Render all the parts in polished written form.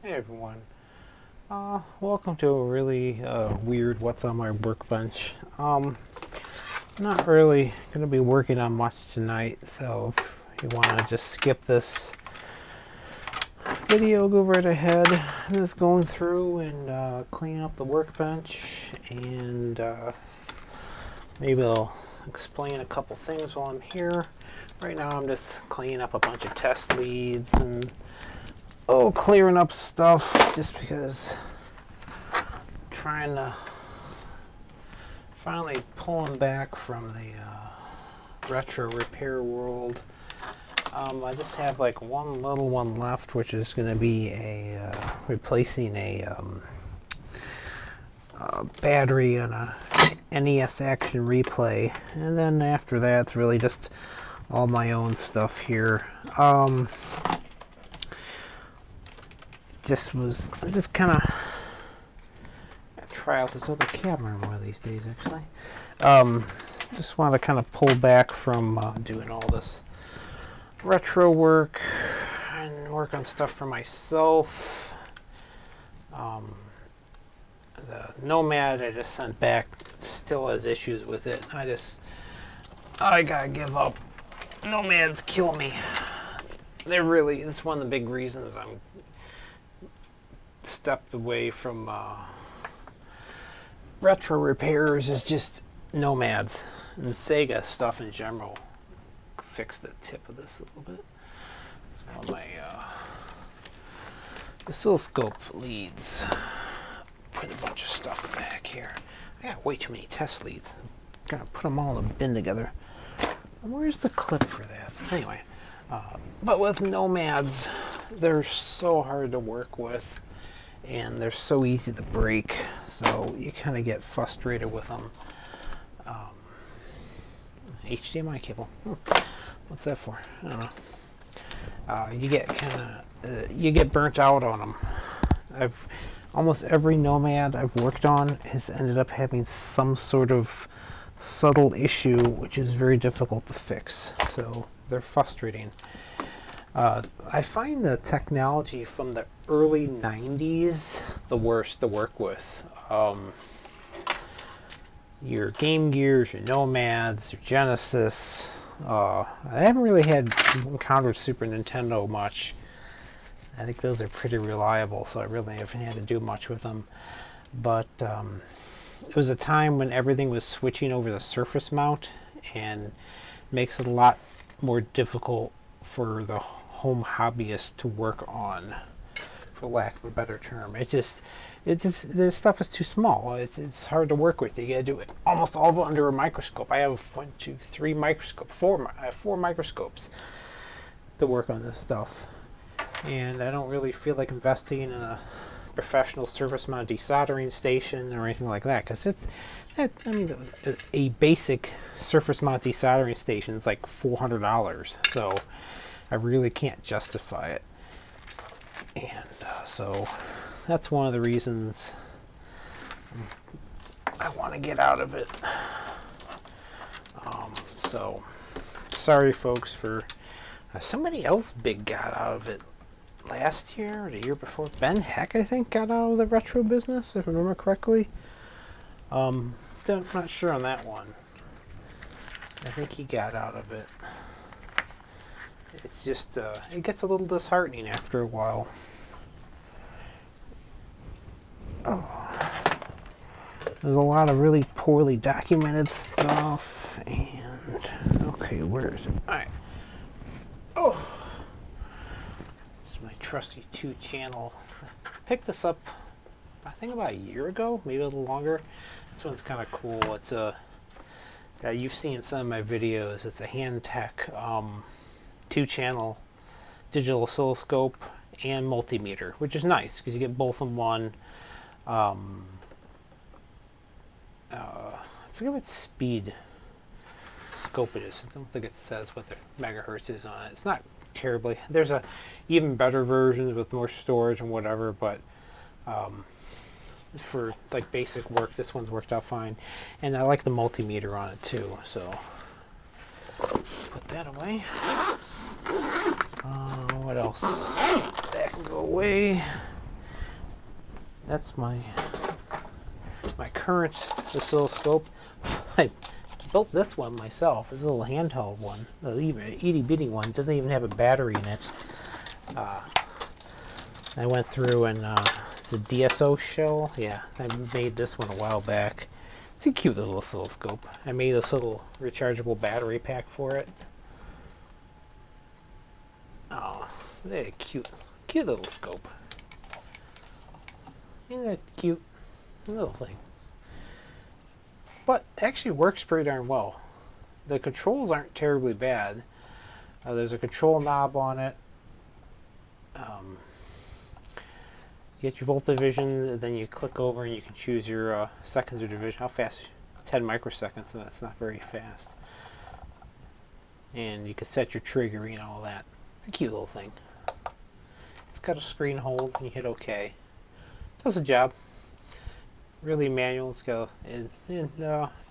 Hey everyone, welcome to a really weird What's on My Workbench. Not really going to be working on much tonight, so if you want to just skip this video, go right ahead. I'm just going through and cleaning up the workbench, and maybe I'll explain a couple things while I'm here. Right now I'm just cleaning up a bunch of test leads and clearing up stuff just because I'm trying to finally pulling back from the retro repair world. I just have like one little one left, which is going to be replacing a battery on a NES Action Replay, and then after that it's really just all my own stuff here. Just kind of try out this other camera one of these days, actually. Just want to kind of pull back from doing all this retro work and work on stuff for myself. The Nomad I just sent back still has issues with it. I gotta give up. Nomads kill me. It's one of the big reasons I'm stepped away from retro repairs, is just Nomads, and Sega stuff in general. Fix the tip of this a little bit. It's one of my oscilloscope leads. Put a bunch of stuff back here. I got way too many test leads. I'm gonna put them all in a bin together. Where's the clip for that? Anyway, but with Nomads, they're so hard to work with, and they're so easy to break, so you kind of get frustrated with them. HDMI cable. What's that for? I don't know. You get burnt out on them. Almost every Nomad I've worked on has ended up having some sort of subtle issue, which is very difficult to fix. So they're frustrating. I find the technology from the early 90s the worst to work with. Your Game Gears, your Nomads, your Genesis. I haven't really encountered Super Nintendo much. I think those are pretty reliable, so I really haven't had to do much with them. But it was a time when everything was switching over to surface mount, and makes it a lot more difficult for the home hobbyist to work on, for lack of a better term. This stuff is too small. It's hard to work with. You gotta do it almost all under a microscope. I have four microscopes to work on this stuff, and I don't really feel like investing in a professional surface mount desoldering station or anything like that, because a basic surface mount desoldering station is like $400, so I really can't justify it. And so that's one of the reasons I want to get out of it. So sorry folks for somebody else big got out of it last year or the year before. Ben Heck, I think, got out of the retro business, if I remember correctly. I'm not sure on that one. I think he got out of it. It's just, it gets a little disheartening after a while. There's a lot of really poorly documented stuff, and okay, where is it? Alright. This is my trusty 2-channel. Picked this up, I think, about a year ago, maybe a little longer. This one's kind of cool. It's you've seen some of my videos. It's a Handtech 2-channel digital oscilloscope and multimeter, which is nice because you get both in one. I forget what speed scope it is. I don't think it says what the megahertz is on it. It's not terribly. There's a even better versions with more storage and whatever, but for like basic work, this one's worked out fine. And I like the multimeter on it too, so put that away. What else? That can go away. that's my current oscilloscope. I built this one myself. This little handheld one, the itty bitty one. It doesn't even have a battery in it. I went through and it's a DSO show. Yeah, I made this one a while back. It's a cute little oscilloscope. I made this little rechargeable battery pack for it. Oh, they're cute little scope. Isn't that cute? Little things. But it actually works pretty darn well. The controls aren't terribly bad. There's a control knob on it. You get your volt division, then you click over and you can choose your seconds of division. How fast? 10 microseconds, and that's not very fast. And you can set your triggering and all that. It's a cute little thing. It's got a screen hold, and you hit OK. Does the job. Really manual. It's got,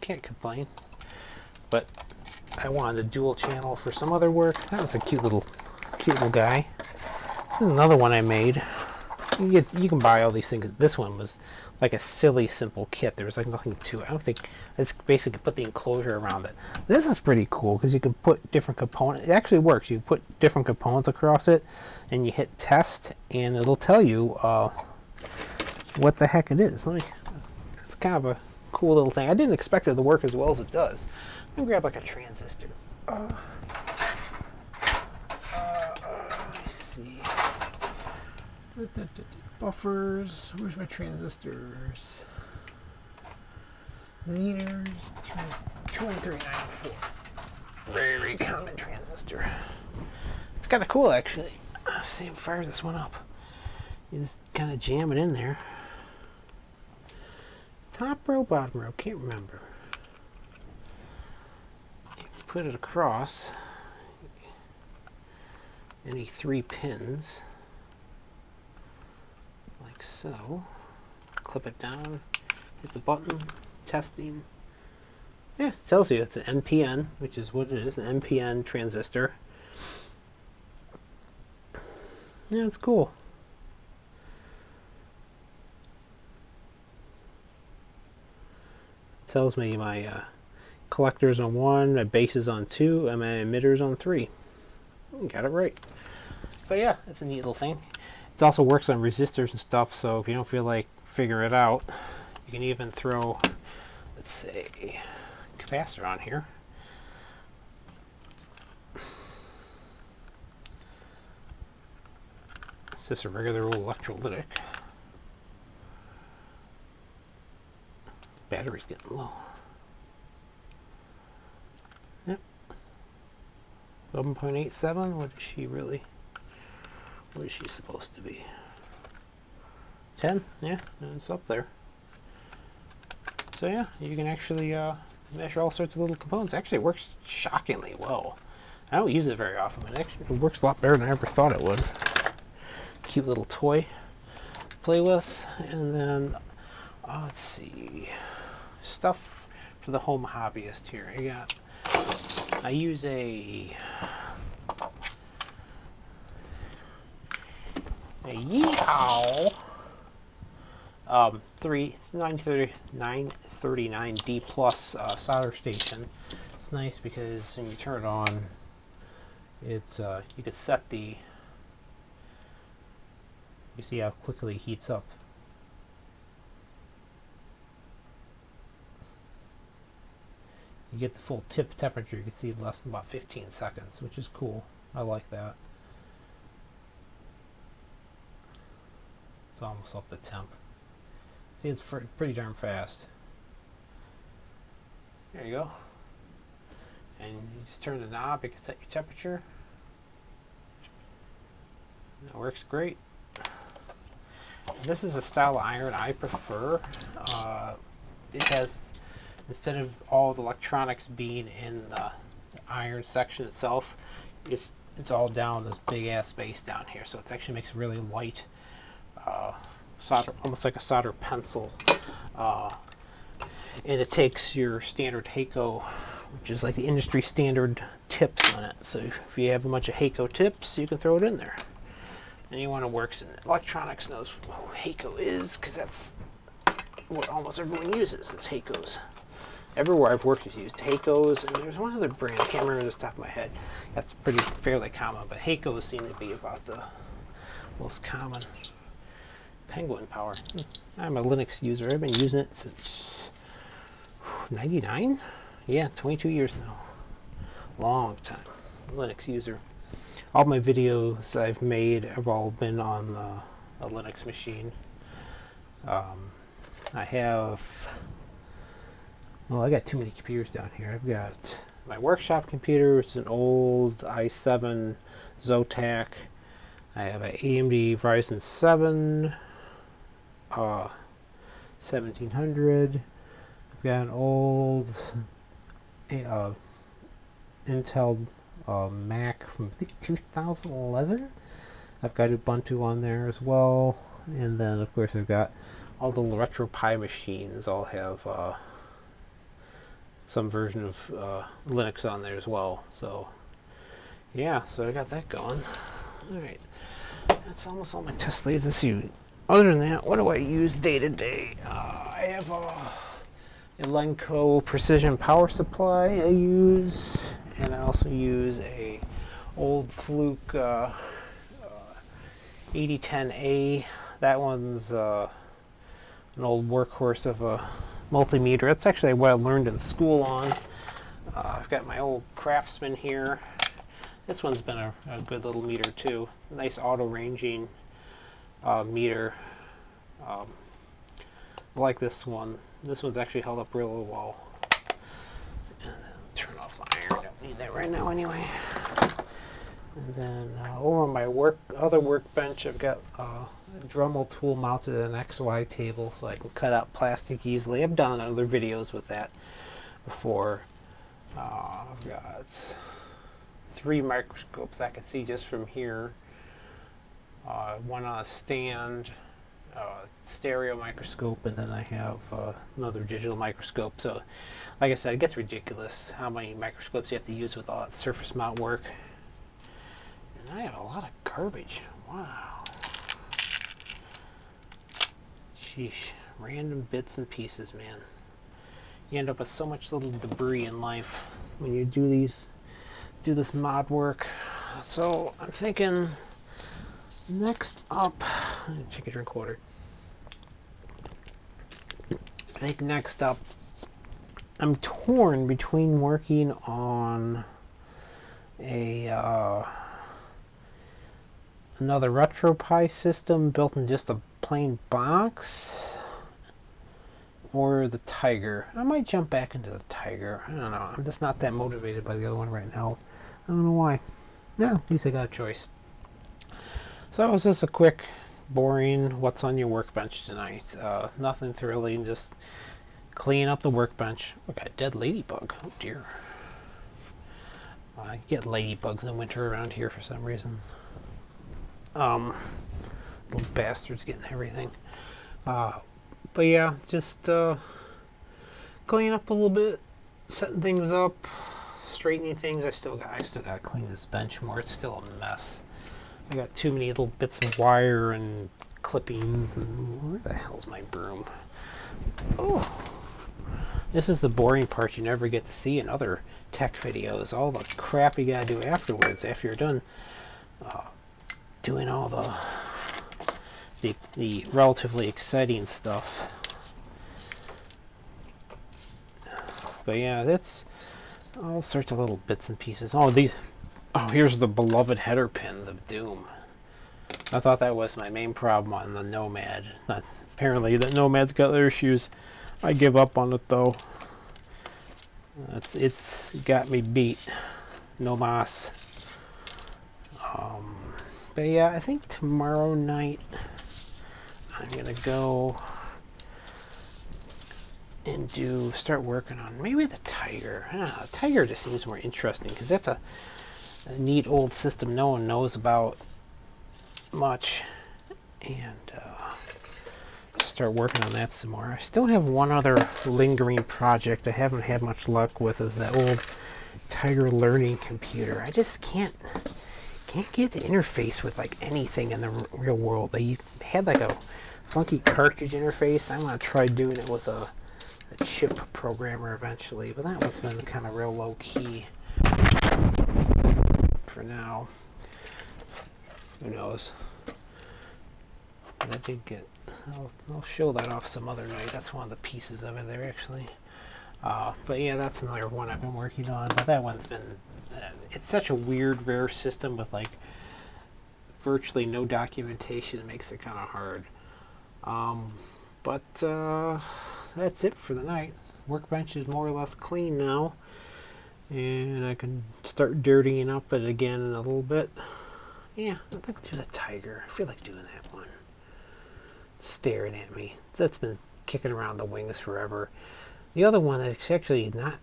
can't complain. But I wanted a dual channel for some other work. That was a cute little guy. This is another one I made. You can buy all these things. This one was like a silly, simple kit. There was like nothing to it. I don't think I just basically put the enclosure around it. This is pretty cool because you can put different components. It actually works. You put different components across it, and you hit test, and it'll tell you what the heck it is. It's kind of a cool little thing. I didn't expect it to work as well as it does. Let me grab like a transistor. Let me see. Buffers. Where's my transistors? Leaders. 21394. Very common transistor. It's kind of cool actually. Let's see if I fire this one up. You just kind of jam it in there. Top row, bottom row. Can't remember. You put it across any 3 pins. Like so. Clip it down, hit the button, testing. Yeah, it tells you it's an NPN, which is what it is, an NPN transistor. Yeah, it's cool. It tells me my collectors on 1, my bases on 2, and my emitters on 3. Got it right. So yeah, it's a neat little thing. It also works on resistors and stuff, so if you don't feel like figuring it out, you can even throw, let's say, a capacitor on here. It's just a regular old electrolytic. Battery's getting low. Yep. 11.87. What is she really? What is she supposed to be? 10? Yeah, it's up there. So yeah, you can actually measure all sorts of little components. Actually, it works shockingly well. I don't use it very often, but it works a lot better than I ever thought it would. Cute little toy to play with. And then, let's see, stuff for the home hobbyist here. I use a Yeehaw 939D plus solder station. It's nice because when you turn it on, it's you could set the. You see how quickly it heats up. You get the full tip temperature. You can see in less than about 15 seconds, which is cool. I like that. It's almost up to temp. See, it's pretty darn fast. There you go. And you just turn the knob, you can set your temperature. It works great. And this is a style of iron I prefer. It has, instead of all the electronics being in the iron section itself, it's all down this big ass space down here. So it actually makes it really light. Solder, almost like a solder pencil, and it takes your standard Heiko, which is like the industry standard tips on it. So if you have a bunch of Heiko tips, you can throw it in there. Anyone who works in electronics knows who Heiko is, because that's what almost everyone uses, is Heikos. Everywhere I've worked, I've used Heikos, and there's one other brand, I can't remember off the top of my head. That's fairly common, but Heikos seem to be about the most common. Penguin power. I'm a Linux user. I've been using it since 99? Yeah, 22 years now. Long time. Linux user. All my videos I've made have all been on a Linux machine. I have... Well, I got too many computers down here. I've got my workshop computer, which is an old i7 Zotac. I have an AMD Ryzen 7 1700. I've got an old Intel Mac from I think 2011. I've got Ubuntu on there as well, and then of course I've got all the RetroPie machines. All have some version of Linux on there as well. So yeah, so I got that going. All right, that's almost all my test leads. Let's see. Other than that, what do I use day to day? I have a Elenco precision power supply I use, and I also use a old Fluke 8010A. That one's an old workhorse of a multimeter. That's actually what I learned in school on. I've got my old Craftsman here. This one's been a good little meter too. Nice auto ranging meter. I like this one. This one's actually held up really well. And then turn off my iron. Don't need that right now anyway. And then over on my other workbench, I've got a Dremel tool mounted in an XY table, so I can cut out plastic easily. I've done other videos with that before. I've got 3 microscopes I can see just from here. One on a stand, stereo microscope, and then I have another digital microscope. So, like I said, it gets ridiculous how many microscopes you have to use with all that surface mount work. And I have a lot of garbage. Wow. Sheesh. Random bits and pieces, man. You end up with so much little debris in life when you do this mod work. So I'm thinking next up, take a drink water. I think next up, I'm torn between working on another RetroPie system built in just a plain box, or the Tiger. I might jump back into the Tiger. I don't know. I'm just not that motivated by the other one right now. I don't know why. Yeah, at least I got a choice. So it was just a quick, boring, what's on your workbench tonight. Nothing thrilling, just clean up the workbench. Oh, got a dead ladybug. Oh dear. I get ladybugs in winter around here for some reason. Little bastards getting everything. But yeah, just cleaning up a little bit, setting things up, straightening things. I still got to clean this bench more. It's still a mess. I got too many little bits of wire and clippings. And where the hell's my broom? Oh, this is the boring part you never get to see in other tech videos. All the crap you gotta do afterwards, after you're done doing all the relatively exciting stuff. But yeah, that's all sorts of little bits and pieces. Oh, here's the beloved header pins of Doom. I thought that was my main problem on the Nomad. Apparently the Nomad's got other issues. I give up on it though. It's got me beat. No mas. But yeah, I think tomorrow night I'm gonna go and start working on maybe the Tiger. Tiger just seems more interesting because that's a neat old system no one knows about much, and start working on that some more. I still have one other lingering project I haven't had much luck with, is that old Tiger learning computer. I just can't can't get the interface with like anything in the real world. They had like a funky cartridge interface. I'm gonna try doing it with a chip programmer eventually, but that one's been kind of real low key for now. Who knows? But I did get. I'll show that off some other night. That's one of the pieces of it there actually. But yeah, that's another one I've been working on. But that one's been. It's such a weird, rare system with like virtually no documentation. It makes it kind of hard. But that's it for the night. Workbench is more or less clean now, and I can start dirtying up it again in a little bit. Yeah, I'd like to do the tiger. I feel like doing that one. It's staring at me. That's been kicking around the wings forever. The other one that's actually not.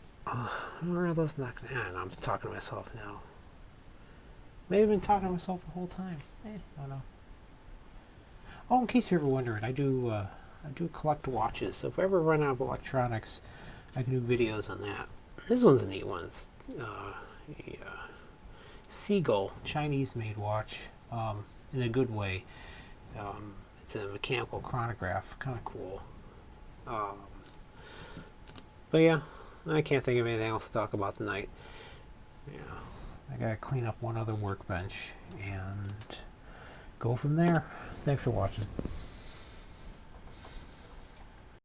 Or that's not. I don't know. I'm talking to myself now. Maybe I've been talking to myself the whole time. I don't know. Oh, in case you're ever wondering, I do collect watches. So if I ever run out of electronics, I can do videos on that. This one's a neat one. It's a Seagull, Chinese-made watch, in a good way. It's a mechanical chronograph, kind of cool. But yeah, I can't think of anything else to talk about tonight. Yeah, I gotta clean up one other workbench and go from there. Thanks for watching.